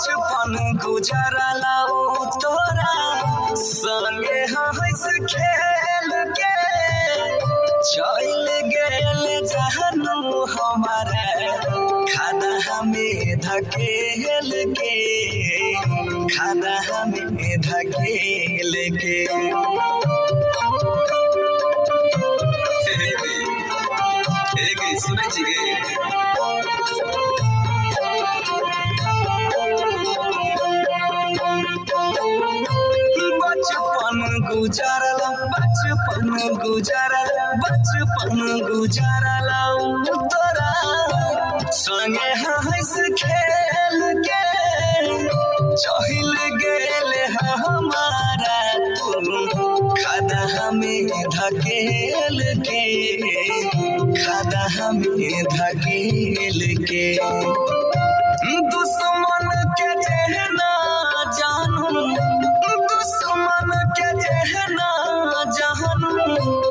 बचपन गुजरला तोरा संगे हंस खेल के चल गेल जहनु हमारे खाना हमें धकेल के खाना हमें धकेल के सुनै छी गे बचपन गुजरला तोरा संगे हंस खेल के चहिल गेल हमारा तू खादा हमें धकेल के खादा हमें धकेल के दुश्मन के जहना जानू दुश्मन के जहना